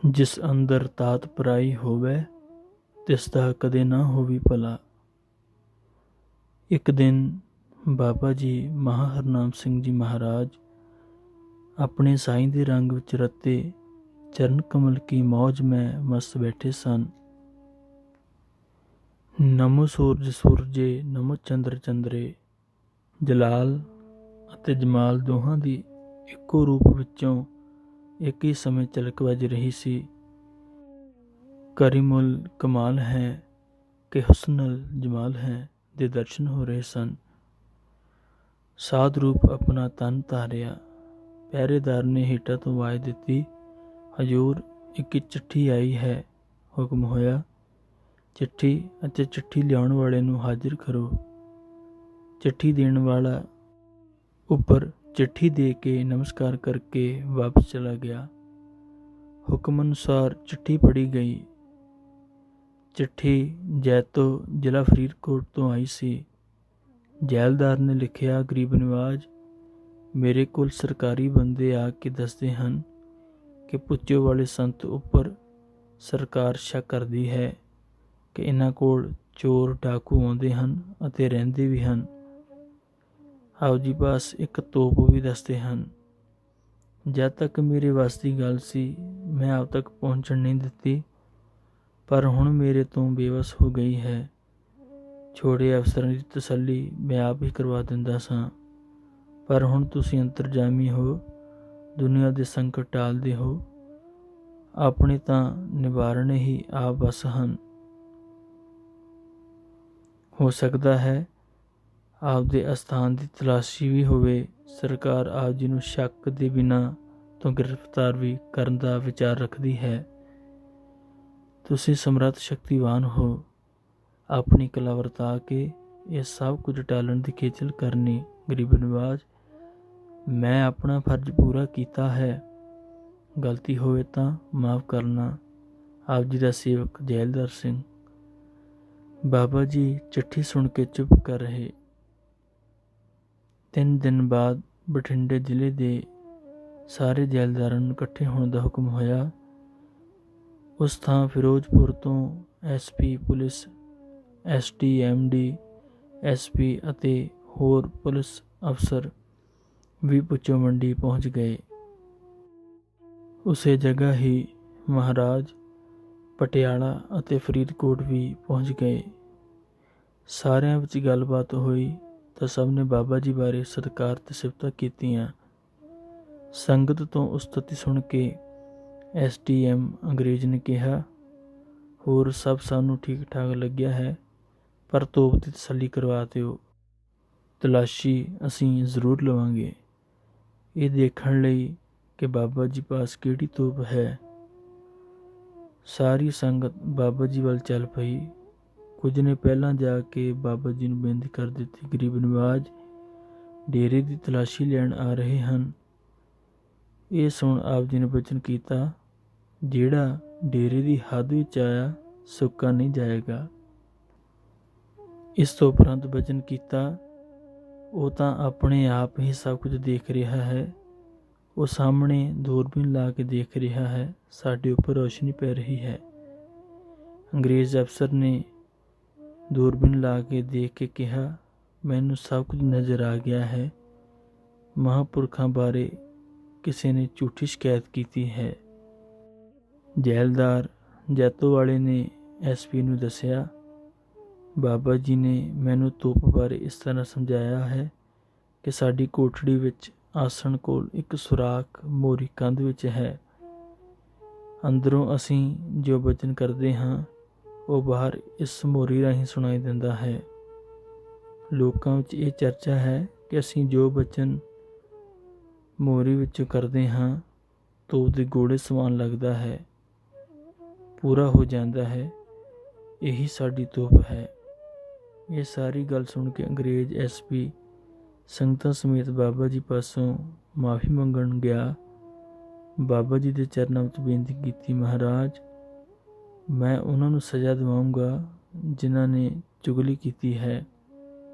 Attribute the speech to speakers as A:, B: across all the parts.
A: जिस अंदर तात पराई होवे तिसदा कदे ना होवी भला। एक दिन बाबा जी महाहरनाम सिंह जी महाराज अपने साईं दे रंग विच रते चरण कमल की मौज में मस्त बैठे सन। नमो सूरज सूरजे नमो चंद्र चंद्रे। जलाल ਅਤੇ ਜਮਾਲ ਦੋਹਾਂ ਦੀ ਇੱਕੋ ਰੂਪ ਵਿੱਚੋਂ ਇੱਕ ਹੀ ਸਮੇਂ ਝਲਕ ਵੱਜ ਰਹੀ ਸੀ। ਕਰੀਮੁਲ ਕਮਾਲ ਹੈ ਕਿ ਹੁਸਨਲ ਜਮਾਲ ਹੈ ਦੇ ਦਰਸ਼ਨ ਹੋ ਰਹੇ ਸਨ। ਸਾਧ ਰੂਪ ਆਪਣਾ ਤਨ ਧਾਰਿਆ। ਪਹਿਰੇਦਾਰ ਨੇ ਹੇਠਾਂ ਤੋਂ ਆਵਾਜ਼ ਦਿੱਤੀ, ਹਜ਼ੂਰ ਇੱਕ ਚਿੱਠੀ ਆਈ ਹੈ। ਹੁਕਮ ਹੋਇਆ, ਚਿੱਠੀ ਅਤੇ ਚਿੱਠੀ ਲਿਆਉਣ ਵਾਲੇ ਨੂੰ ਹਾਜ਼ਰ ਕਰੋ। ਚਿੱਠੀ ਦੇਣ ਵਾਲਾ ਉੱਪਰ ਚਿੱਠੀ ਦੇ ਕੇ ਨਮਸਕਾਰ ਕਰਕੇ ਵਾਪਸ ਚਲਾ ਗਿਆ। ਹੁਕਮ ਅਨੁਸਾਰ ਚਿੱਠੀ ਪੜ੍ਹੀ ਗਈ। ਚਿੱਠੀ ਜੈਤੋ ਜ਼ਿਲ੍ਹਾ ਫਰੀਦਕੋਟ ਤੋਂ ਆਈ ਸੀ। ਜੈਲਦਾਰ ਨੇ ਲਿਖਿਆ, ਗਰੀਬ ਨਿਵਾਜ, ਮੇਰੇ ਕੋਲ ਸਰਕਾਰੀ ਬੰਦੇ ਆ ਕੇ ਦੱਸਦੇ ਹਨ ਕਿ ਪੁੱਛੋ ਵਾਲੇ ਸੰਤ ਉੱਪਰ ਸਰਕਾਰ ਸ਼ੱਕ ਕਰਦੀ ਹੈ ਕਿ ਇਹਨਾਂ ਕੋਲ ਚੋਰ ਡਾਕੂ ਆਉਂਦੇ ਹਨ ਅਤੇ ਰਹਿੰਦੇ ਵੀ ਹਨ। ਆਪ ਜੀ ਪਾਸ ਇੱਕ ਤੋਪ ਵੀ ਦੱਸਦੇ ਹਨ। ਜਦ ਤੱਕ ਮੇਰੇ ਵੱਸ ਦੀ ਗੱਲ ਸੀ ਮੈਂ ਆਪ ਤੱਕ ਪਹੁੰਚਣ ਨਹੀਂ ਦਿੱਤੀ, ਪਰ ਹੁਣ ਮੇਰੇ ਤੋਂ ਬੇਵੱਸ ਹੋ ਗਈ ਹੈ। ਛੋਟੇ ਅਫਸਰਾਂ ਦੀ ਤਸੱਲੀ ਮੈਂ ਆਪ ਹੀ ਕਰਵਾ ਦਿੰਦਾ ਸਾਂ, ਪਰ ਹੁਣ ਤੁਸੀਂ ਅੰਤਰਜਾਮੀ ਹੋ, ਦੁਨੀਆ ਦੇ ਸੰਕਟ ਟਾਲਦੇ ਹੋ, ਆਪਣੇ ਤਾਂ ਨਿਵਾਰਣੇ ਹੀ ਆਪ ਵੱਸ ਹਨ। ਹੋ ਸਕਦਾ ਹੈ ਆਪਦੇ ਅਸਥਾਨ ਦੀ ਤਲਾਸ਼ੀ ਵੀ ਹੋਵੇ। ਸਰਕਾਰ ਆਪ ਜੀ ਨੂੰ ਸ਼ੱਕ ਦੇ ਬਿਨਾਂ ਤੋਂ ਗ੍ਰਿਫਤਾਰ ਵੀ ਕਰਨ ਦਾ ਵਿਚਾਰ ਰੱਖਦੀ ਹੈ। ਤੁਸੀਂ ਸਮਰੱਥ ਸ਼ਕਤੀਵਾਨ ਹੋ, ਆਪਣੀ ਕਲਾ ਵਰਤਾ ਕੇ ਇਹ ਸਭ ਕੁਝ ਟਾਲਣ ਦੀ ਖੇਚਲ ਕਰਨੀ। ਗਰੀਬ ਨਿਵਾਜ, ਮੈਂ ਆਪਣਾ ਫਰਜ਼ ਪੂਰਾ ਕੀਤਾ ਹੈ, ਗਲਤੀ ਹੋਵੇ ਤਾਂ ਮਾफ़ ਕਰਨਾ। ਆਪ ਜੀ ਦਾ ਸੇਵਕ ਜੈਲਦਾਰ ਸਿੰਘ। ਬਾਬਾ ਜੀ ਚਿੱਠੀ ਸੁਣ ਕੇ ਚੁੱਪ ਕਰ ਰਹੇ। 3 ਦਿਨ ਬਾਅਦ ਬਠਿੰਡੇ ਜ਼ਿਲ੍ਹੇ ਦੇ ਸਾਰੇ ਜੈਲਦਾਰਾਂ ਨੂੰ ਇਕੱਠੇ ਹੋਣ ਦਾ ਹੁਕਮ ਹੋਇਆ। ਉਸ ਥਾਂ ਫਿਰੋਜ਼ਪੁਰ ਤੋਂ SP ਪੁਲਿਸ, STMD, SP ਅਤੇ ਹੋਰ ਪੁਲਿਸ ਅਫਸਰ ਵੀ ਪੁੱਛੋ ਮੰਡੀ ਪਹੁੰਚ ਗਏ। ਉਸੇ ਜਗ੍ਹਾ ਹੀ ਮਹਾਰਾਜ ਪਟਿਆਲਾ ਅਤੇ ਫਰੀਦਕੋਟ ਵੀ ਪਹੁੰਚ ਗਏ। ਸਾਰਿਆਂ ਵਿੱਚ ਗੱਲਬਾਤ ਹੋਈ ਤਾਂ ਸਭ ਨੇ ਬਾਬਾ ਜੀ ਬਾਰੇ ਸਤਿਕਾਰ ਤੇ ਸਿਫਤਾਂ ਕੀਤੀਆਂ। ਸੰਗਤ ਤੋਂ ਉਸਤਤੀ ਸੁਣ ਕੇ SDM ਅੰਗਰੇਜ਼ ਨੇ ਕਿਹਾ, ਹੋਰ ਸਭ ਸਾਨੂੰ ਠੀਕ ਠਾਕ ਲੱਗਿਆ ਹੈ, ਪਰ ਤੋਪ ਦੀ ਤਸੱਲੀ ਕਰਵਾ ਦਿਓ। ਤਲਾਸ਼ੀ ਅਸੀਂ ਜ਼ਰੂਰ ਲਵਾਂਗੇ, ਇਹ ਦੇਖਣ ਲਈ ਕਿ ਬਾਬਾ ਜੀ ਪਾਸ ਕਿਹੜੀ ਤੋਪ ਹੈ। ਸਾਰੀ ਸੰਗਤ ਬਾਬਾ ਜੀ ਵੱਲ ਚੱਲ ਪਈ। ਕੁਝ ਨੇ ਪਹਿਲਾਂ ਜਾ ਕੇ ਬਾਬਾ ਜੀ ਨੂੰ ਬੇਨਤੀ ਕਰ ਦਿੱਤੀ, ਗਰੀਬ ਨਿਵਾਜ ਡੇਰੇ ਦੀ ਤਲਾਸ਼ੀ ਲੈਣ ਆ ਰਹੇ ਹਨ। ਇਹ ਸੁਣ ਆਪ ਜੀ ਨੇ ਬਚਨ ਕੀਤਾ, ਜਿਹੜਾ ਡੇਰੇ ਦੀ ਹੱਦ ਵਿੱਚ ਆਇਆ ਸੁੱਕਾ ਨਹੀਂ ਜਾਏਗਾ। ਇਸ ਤੋਂ ਉਪਰੰਤ ਬਚਨ ਕੀਤਾ, ਉਹ ਤਾਂ ਆਪਣੇ ਆਪ ਹੀ ਸਭ ਕੁਝ ਦੇਖ ਰਿਹਾ ਹੈ, ਉਹ ਸਾਹਮਣੇ ਦੂਰਬੀਨ ਲਾ ਕੇ ਦੇਖ ਰਿਹਾ ਹੈ, ਸਾਡੇ ਉੱਪਰ ਰੋਸ਼ਨੀ ਪੈ ਰਹੀ ਹੈ। ਅੰਗਰੇਜ਼ ਅਫਸਰ ਨੇ ਦੂਰਬੀਨ ਲਾ ਕੇ ਦੇਖ ਕੇ ਕਿਹਾ, ਮੈਨੂੰ ਸਭ ਕੁਝ ਨਜ਼ਰ ਆ ਗਿਆ ਹੈ। ਮਹਾਂਪੁਰਖਾਂ ਬਾਰੇ ਕਿਸੇ ਨੇ ਝੂਠੀ ਸ਼ਿਕਾਇਤ ਕੀਤੀ ਹੈ। ਜੈਲਦਾਰ ਜੈਤੋ ਵਾਲੇ ਨੇ SP ਨੂੰ ਦੱਸਿਆ, ਬਾਬਾ ਜੀ ਨੇ ਮੈਨੂੰ ਤੋਪ ਬਾਰੇ ਇਸ ਤਰ੍ਹਾਂ ਸਮਝਾਇਆ ਹੈ ਕਿ ਸਾਡੀ ਕੋਠੜੀ ਵਿੱਚ ਆਸਣ ਕੋਲ ਇੱਕ ਸੁਰਾਖ ਮੋਰੀ ਕੰਧ ਵਿੱਚ ਹੈ। ਅੰਦਰੋਂ ਅਸੀਂ ਜੋ ਬਚਨ ਕਰਦੇ ਹਾਂ ਉਹ ਬਾਹਰ ਇਸ ਮੋਰੀ ਰਾਹੀਂ ਸੁਣਾਈ ਦਿੰਦਾ ਹੈ। ਲੋਕਾਂ ਵਿੱਚ ਇਹ ਚਰਚਾ ਹੈ ਕਿ ਅਸੀਂ ਜੋ ਬਚਨ ਮੋਰੀ ਵਿੱਚੋਂ ਕਰਦੇ ਹਾਂ ਤੋਪ ਦੇ ਗੋਲੇ ਸਮਾਨ ਲੱਗਦਾ ਹੈ, ਪੂਰਾ ਹੋ ਜਾਂਦਾ ਹੈ, ਇਹੀ ਸਾਡੀ ਤੋਪ ਹੈ। ਇਹ ਸਾਰੀ ਗੱਲ ਸੁਣ ਕੇ ਅੰਗਰੇਜ਼ SP ਸੰਗਤਾਂ ਸਮੇਤ ਬਾਬਾ ਜੀ ਪਾਸੋਂ ਮਾफ़ੀ ਮੰਗਣ ਗਿਆ। ਬਾਬਾ ਜੀ ਦੇ ਚਰਨਾਂ ਵਿੱਚ ਬੇਨਤੀ ਕੀਤੀ, ਮਹਾਰਾਜ ਮੈਂ ਉਹਨਾਂ ਨੂੰ ਸਜ਼ਾ ਦਿਵਾਊਂਗਾ ਜਿਨ੍ਹਾਂ ਨੇ ਚੁਗਲੀ ਕੀਤੀ ਹੈ।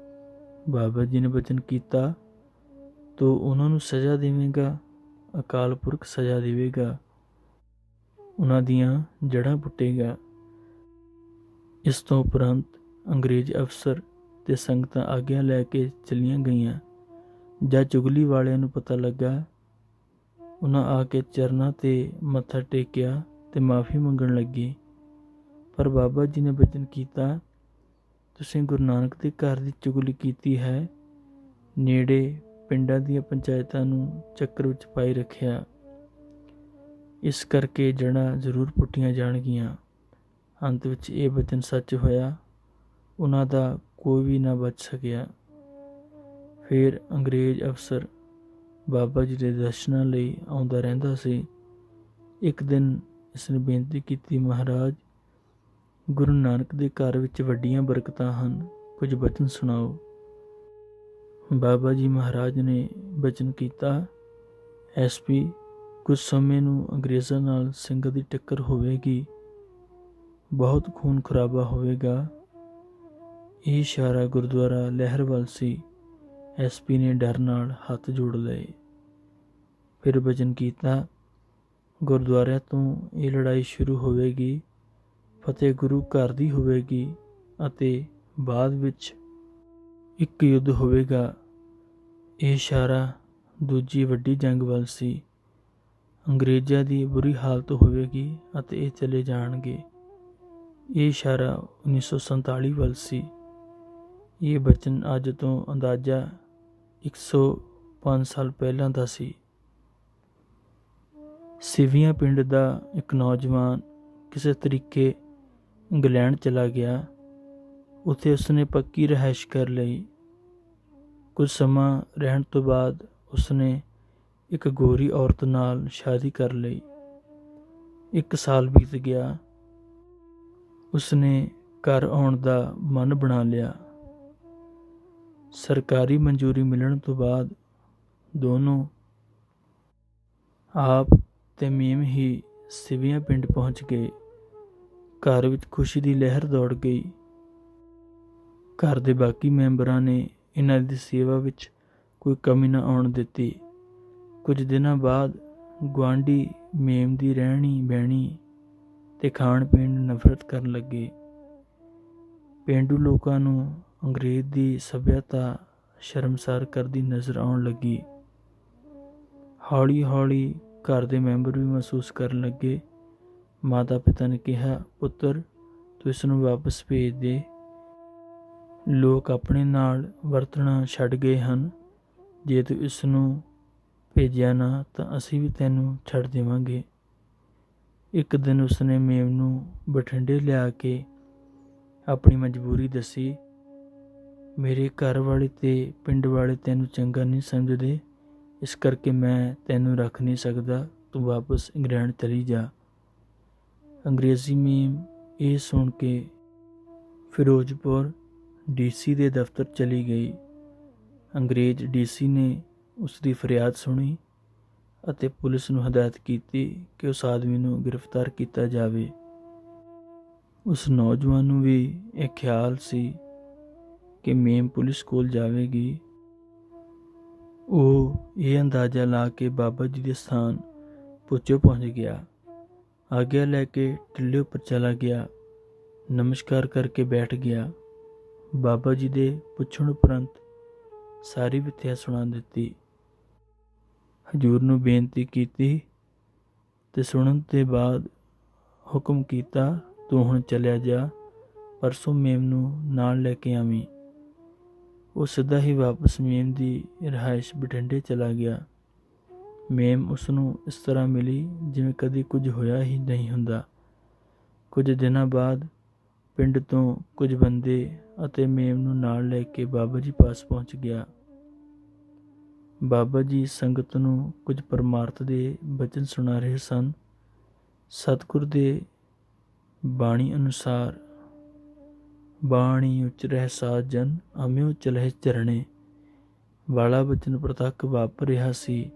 A: ਬਾਬਾ ਜੀ ਨੇ ਬਚਨ ਕੀਤਾ, ਤੂੰ ਉਹਨਾਂ ਨੂੰ ਸਜ਼ਾ ਦੇਵੇਂਗਾ, ਅਕਾਲ ਪੁਰਖ ਸਜ਼ਾ ਦੇਵੇਗਾ। ਉਹਨਾਂ ਦੀਆਂ ਜੜ੍ਹਾਂ ਪੁੱਟੇਗਾ। ਇਸ ਤੋਂ ਉਪਰੰਤ ਅੰਗਰੇਜ਼ ਅਫਸਰ ਤੇ ਸੰਗਤਾਂ ਆਗਿਆ ਲੈ ਕੇ ਚਲੀਆਂ ਗਈਆਂ। ਜਦ ਚੁਗਲੀ ਵਾਲਿਆਂ ਨੂੰ ਪਤਾ ਲੱਗਾ, ਉਹਨਾਂ ਆ ਕੇ ਚਰਨਾਂ ਤੇ ਮੱਥਾ ਟੇਕਿਆ ਤੇ ਮਾਫ਼ੀ ਮੰਗਣ ਲੱਗੇ। ਪਰ ਬਾਬਾ ਜੀ ਨੇ ਬਚਨ ਕੀਤਾ, ਤੁਸੀਂ ਗੁਰੂ ਨਾਨਕ ਦੇ ਘਰ ਦੀ ਚੁਗਲੀ ਕੀਤੀ ਹੈ, ਨੇੜੇ ਪਿੰਡਾਂ ਦੀਆਂ ਪੰਚਾਇਤਾਂ ਨੂੰ ਚੱਕਰ ਵਿੱਚ ਪਾਈ ਰੱਖਿਆ। ਇਸ ਕਰਕੇ ਜੜ੍ਹਾਂ ਜ਼ਰੂਰ ਪੁੱਟੀਆਂ ਜਾਣਗੀਆਂ। ਅੰਤ ਵਿੱਚ ਇਹ ਬਚਨ ਸੱਚ ਹੋਇਆ। ਉਹਨਾਂ ਦਾ ਕੋਈ ਵੀ ਨਾ ਬਚ ਸਕਿਆ। ਫਿਰ ਅੰਗਰੇਜ਼ ਅਫਸਰ ਬਾਬਾ ਜੀ ਦੇ ਦਰਸ਼ਨਾਂ ਲਈ ਆਉਂਦਾ ਰਹਿੰਦਾ ਸੀ। ਇੱਕ ਦਿਨ ਇਸਨੇ ਬੇਨਤੀ ਕੀਤੀ, ਮਹਾਰਾਜ, ਗੁਰੂ ਨਾਨਕ ਦੇ ਘਰ ਵਿੱਚ ਵੱਡੀਆਂ ਬਰਕਤਾਂ ਹਨ, ਕੁਝ ਬਚਨ ਸੁਣਾਓ। ਬਾਬਾ ਜੀ ਮਹਾਰਾਜ ਨੇ ਬਚਨ ਕੀਤਾ, ਐਸਪੀ, ਕੁਝ ਸਮੇਂ ਨੂੰ ਅੰਗਰੇਜ਼ਾਂ ਨਾਲ ਸਿੰਘਾਂ ਦੀ ਟੱਕਰ ਹੋਵੇਗੀ, ਬਹੁਤ ਖੂਨ ਖਰਾਬਾ ਹੋਵੇਗਾ। ਇਹ ਇਸ਼ਾਰਾ ਗੁਰਦੁਆਰਾ ਲਹਿਰ ਵੱਲ ਸੀ। ਐਸਪੀ ਨੇ ਡਰ ਨਾਲ ਹੱਥ ਜੋੜ ਲਏ। ਫਿਰ ਬਚਨ ਕੀਤਾ, ਗੁਰਦੁਆਰਿਆਂ ਤੋਂ ਇਹ ਲੜਾਈ ਸ਼ੁਰੂ ਹੋਵੇਗੀ, ਫਤਿਹ ਗੁਰੂ ਘਰ ਦੀ ਹੋਵੇਗੀ ਅਤੇ ਬਾਅਦ ਵਿੱਚ ਇੱਕ ਯੁੱਧ ਹੋਵੇਗਾ। ਇਹ ਇਸ਼ਾਰਾ ਦੂਜੀ ਵੱਡੀ ਜੰਗ ਵੱਲ ਸੀ। ਅੰਗਰੇਜ਼ਾਂ ਦੀ ਬੁਰੀ ਹਾਲਤ ਹੋਵੇਗੀ ਅਤੇ ਇਹ ਚਲੇ ਜਾਣਗੇ। ਇਹ ਇਸ਼ਾਰਾ 1947 ਵੱਲ ਸੀ। ਇਹ ਬਚਨ ਅੱਜ ਤੋਂ ਅੰਦਾਜ਼ਾ 105 ਸਾਲ ਪਹਿਲਾਂ ਦਾ ਸੀ। ਸਿਵੀਆਂ ਪਿੰਡ ਦਾ ਇੱਕ ਨੌਜਵਾਨ ਕਿਸੇ ਤਰੀਕੇ ਇੰਗਲੈਂਡ ਚਲਾ ਗਿਆ। ਉੱਥੇ ਉਸਨੇ ਪੱਕੀ ਰਿਹਾਇਸ਼ ਕਰ ਲਈ। ਕੁਝ ਸਮਾਂ ਰਹਿਣ ਤੋਂ ਬਾਅਦ ਉਸਨੇ ਇੱਕ ਗੋਰੀ ਔਰਤ ਨਾਲ ਸ਼ਾਦੀ ਕਰ ਲਈ। 1 ਸਾਲ ਬੀਤ ਗਿਆ। ਉਸਨੇ ਘਰ ਆਉਣ ਦਾ ਮਨ ਬਣਾ ਲਿਆ। ਸਰਕਾਰੀ ਮਨਜ਼ੂਰੀ ਮਿਲਣ ਤੋਂ ਬਾਅਦ ਦੋਨੋਂ ਆਪ ਤੇ ਮੇਮ ਹੀ ਸਿਵੀਆਂ ਪਿੰਡ ਪਹੁੰਚ ਗਏ। ਘਰ ਵਿੱਚ ਖੁਸ਼ੀ ਦੀ ਲਹਿਰ ਦੌੜ ਗਈ। ਘਰ ਦੇ ਬਾਕੀ ਮੈਂਬਰਾਂ ਨੇ ਇਹਨਾਂ ਦੀ ਸੇਵਾ ਵਿੱਚ ਕੋਈ ਕਮੀ ਨਾ ਆਉਣ ਦਿੱਤੀ। ਕੁਝ ਦਿਨਾਂ ਬਾਅਦ ਗੁਆਂਢੀ ਮੇਮ ਦੀ ਰਹਿਣੀ ਬਹਿਣੀ ਤੇ ਖਾਣ ਪੀਣ ਨੂੰ ਨਫ਼ਰਤ ਕਰਨ ਲੱਗੇ। ਪੇਂਡੂ ਲੋਕਾਂ ਨੂੰ ਅੰਗਰੇਜ਼ ਦੀ ਸੱਭਿਅਤਾ ਸ਼ਰਮਸਾਰ ਕਰਦੀ ਨਜ਼ਰ ਆਉਣ ਲੱਗੀ। ਹੌਲੀ ਹੌਲੀ ਘਰ ਦੇ ਮੈਂਬਰ ਵੀ ਮਹਿਸੂਸ ਕਰਨ ਲੱਗੇ। ਮਾਤਾ ਪਿਤਾ ਨੇ ਕਿਹਾ, ਪੁੱਤਰ, ਤੂੰ ਇਸ ਨੂੰ ਵਾਪਸ ਭੇਜ ਦੇ। ਲੋਕ ਆਪਣੇ ਨਾਲ ਵਰਤਣਾ ਛੱਡ ਗਏ ਹਨ। ਜੇ ਤੂੰ ਇਸ ਨੂੰ ਭੇਜਿਆ ਨਾ ਤਾਂ ਅਸੀਂ ਵੀ ਤੈਨੂੰ ਛੱਡ ਦੇਵਾਂਗੇ। ਇੱਕ ਦਿਨ ਉਸਨੇ ਮੇਮ ਨੂੰ ਬਠਿੰਡੇ ਲਿਆ ਕੇ ਆਪਣੀ ਮਜਬੂਰੀ ਦੱਸੀ। ਮੇਰੇ ਘਰ ਵਾਲੇ ਤੇ ਪਿੰਡ ਵਾਲੇ ਤੈਨੂੰ ਚੰਗਾ ਨਹੀਂ ਸਮਝਦੇ, ਇਸ ਕਰਕੇ ਮੈਂ ਤੈਨੂੰ ਰੱਖ ਨਹੀਂ ਸਕਦਾ। ਤੂੰ ਵਾਪਸ ਇੰਗਲੈਂਡ ਚਲੀ ਜਾ। ਅੰਗਰੇਜ਼ੀ ਮੇਮ ਇਹ ਸੁਣ ਕੇ ਫਿਰੋਜ਼ਪੁਰ DC ਦੇ ਦਫ਼ਤਰ ਚਲੀ ਗਈ। ਅੰਗਰੇਜ਼ DC ਨੇ ਉਸ ਦੀ ਫਰਿਆਦ ਸੁਣੀ ਅਤੇ ਪੁਲਿਸ ਨੂੰ ਹਦਾਇਤ ਕੀਤੀ ਕਿ ਉਸ ਆਦਮੀ ਨੂੰ ਗ੍ਰਿਫਤਾਰ ਕੀਤਾ ਜਾਵੇ। ਉਸ ਨੌਜਵਾਨ ਨੂੰ ਵੀ ਇਹ ਖਿਆਲ ਸੀ ਕਿ ਮੇਮ ਪੁਲਿਸ ਕੋਲ ਜਾਵੇਗੀ। ਉਹ ਇਹ ਅੰਦਾਜ਼ਾ ਲਾ ਕੇ ਬਾਬਾ ਜੀ ਦੇ ਸਥਾਨ ਪੁੱਛੋ ਪਹੁੰਚ ਗਿਆ। ਆਗਿਆ ਲੈ ਕੇ ਟਿੱਲੇ ਉੱਪਰ ਚਲਾ ਗਿਆ। ਨਮਸਕਾਰ ਕਰਕੇ ਬੈਠ ਗਿਆ। ਬਾਬਾ ਜੀ ਦੇ ਪੁੱਛਣ ਉਪਰੰਤ ਸਾਰੀ ਵਿਥਿਆ ਸੁਣਾ ਦਿੱਤੀ। ਹਜ਼ੂਰ ਨੂੰ ਬੇਨਤੀ ਕੀਤੀ ਤੇ ਸੁਣਨ ਦੇ ਬਾਅਦ ਹੁਕਮ ਕੀਤਾ, ਤੂੰ ਹੁਣ ਚਲਿਆ ਜਾ, ਪਰਸੋਂ ਮੇਮ ਨੂੰ ਨਾਲ ਲੈ ਕੇ ਆਵੀਂ। ਉਹ ਸਿੱਧਾ ਹੀ ਵਾਪਸ ਮੇਮ ਦੀ ਰਿਹਾਇਸ਼ ਬਠਿੰਡੇ ਚਲਾ ਗਿਆ। ਮੇਮ ਉਸ ਨੂੰ ਇਸ ਤਰ੍ਹਾਂ ਮਿਲੀ ਜਿਵੇਂ ਕਦੀ ਕੁਝ ਹੋਇਆ ਹੀ ਨਹੀਂ ਹੁੰਦਾ। ਕੁਝ ਦਿਨਾਂ ਬਾਅਦ ਪਿੰਡ ਤੋਂ ਕੁਝ ਬੰਦੇ ਅਤੇ ਮੇਮ ਨੂੰ ਨਾਲ ਲੈ ਕੇ ਬਾਬਾ ਜੀ ਪਾਸ ਪਹੁੰਚ ਗਿਆ। ਬਾਬਾ ਜੀ ਸੰਗਤ ਨੂੰ ਕੁਝ ਪਰਮਾਰਥ ਦੇ ਬਚਨ ਸੁਣਾ ਰਹੇ ਸਨ। ਸਤਿਗੁਰ ਦੇ ਬਾਣੀ ਅਨੁਸਾਰ, ਬਾਣੀ ਉਚਰਹਿ ਸਾਜਨ ਅਮਿਓ ਚਲਹਿ ਚਰਣੇ ਵਾਲਾ ਬਚਨ ਪ੍ਰਤੱਖ ਵਾਪਰ ਰਿਹਾ ਸੀ।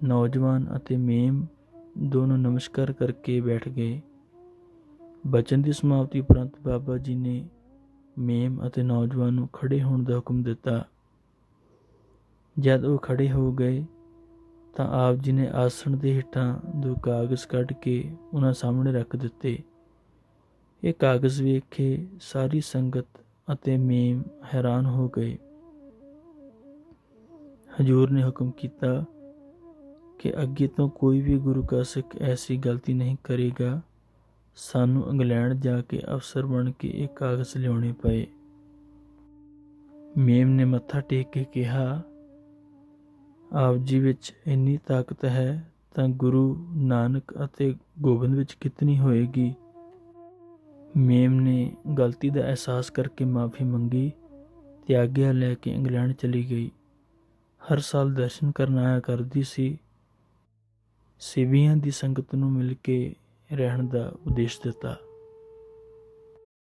A: ਨੌਜਵਾਨ ਅਤੇ ਮੇਮ ਦੋਨੋਂ ਨਮਸਕਾਰ ਕਰਕੇ ਬੈਠ ਗਏ। ਬਚਨ ਦੀ ਸਮਾਪਤੀ ਉਪਰੰਤ ਬਾਬਾ ਜੀ ਨੇ ਮੇਮ ਅਤੇ ਨੌਜਵਾਨ ਨੂੰ ਖੜੇ ਹੋਣ ਦਾ ਹੁਕਮ ਦਿੱਤਾ। ਜਦ ਉਹ ਖੜੇ ਹੋ ਗਏ ਤਾਂ ਆਪ ਜੀ ਨੇ ਆਸਣ ਦੇ ਹੇਠਾਂ 2 ਕਾਗਜ਼ ਕੱਢ ਕੇ ਉਹਨਾਂ ਸਾਹਮਣੇ ਰੱਖ ਦਿੱਤੇ। ਇਹ ਕਾਗਜ਼ ਵੇਖ ਕੇ ਸਾਰੀ ਸੰਗਤ ਅਤੇ ਮੇਮ ਹੈਰਾਨ ਹੋ ਗਏ। ਹਜ਼ੂਰ ਨੇ ਹੁਕਮ ਕੀਤਾ ਕਿ ਅੱਗੇ ਤੋਂ ਕੋਈ ਵੀ ਗੁਰੂ ਕਾ ਸਿੱਖ ਐਸੀ ਗਲਤੀ ਨਹੀਂ ਕਰੇਗਾ। ਸਾਨੂੰ ਇੰਗਲੈਂਡ ਜਾ ਕੇ ਅਫਸਰ ਬਣ ਕੇ ਇਹ ਕਾਗਜ਼ ਲਿਆਉਣੇ ਪਏ। ਮੇਮ ਨੇ ਮੱਥਾ ਟੇਕ ਕੇ ਕਿਹਾ, ਆਪ ਜੀ ਵਿੱਚ ਇੰਨੀ ਤਾਕਤ ਹੈ ਤਾਂ ਗੁਰੂ ਨਾਨਕ ਅਤੇ ਗੋਬਿੰਦ ਵਿੱਚ ਕਿਤਨੀ ਹੋਏਗੀ। ਮੇਮ ਨੇ ਗਲਤੀ ਦਾ ਅਹਿਸਾਸ ਕਰਕੇ ਮਾਫੀ ਮੰਗੀ ਤੇ ਆਗਿਆ ਲੈ ਕੇ ਇੰਗਲੈਂਡ ਚਲੀ ਗਈ। ਹਰ ਸਾਲ ਦਰਸ਼ਨ ਕਰਨ ਆਇਆ ਕਰਦੀ ਸੀ। ਸਿਵੀਆਂ ਦੀ ਸੰਗਤ ਨੂੰ ਮਿਲ ਕੇ ਰਹਿਣ ਦਾ ਉਪਦੇਸ਼ ਦਿੱਤਾ।